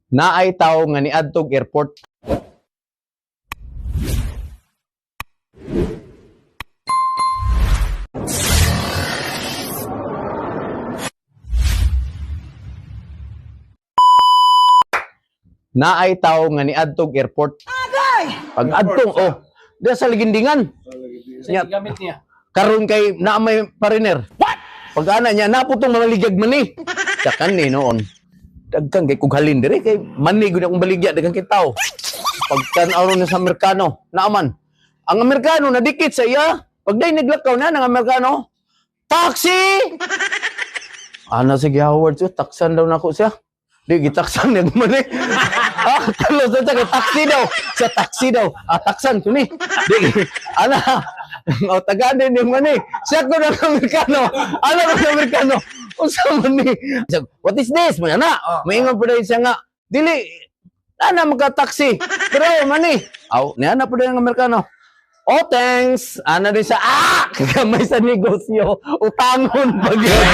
Naay tawo nga niadtog airport. Naay tawo nga niadtog airport. Pag adtong diya sa ligindingan. Sa gamit niya. Karon kay naa may pariner. What? Pag ana niya naputong mamaligag man ni. Sakan ni noon. Dagkang kay kughalin dire kay mani gud akong baligya daghang kay tao. Pagtan-aw ni sa Amerikano, naaman. Ang Amerikano nadikit sa iya. Pagday naglakaw na ng Amerikano. Taxi! Ana sige Howard, taksan daw nako siya. Di gitaksan niya man eh. Talo sa taxi daw. Sa taxi daw. Taksan ko ni. Di ana. Tagaan din yung mani. Siya ko ng Amerikano. Ano ng Amerikano? Unsa man ni? What is this? Mana? Maingon pa dahil siya nga. Dili. Ana magka-taxi. Pero mani. Niya na pa dahil ng Amerikano. Oh, thanks. Ana din siya. Kagamay sa negosyo. Utangon pag yun.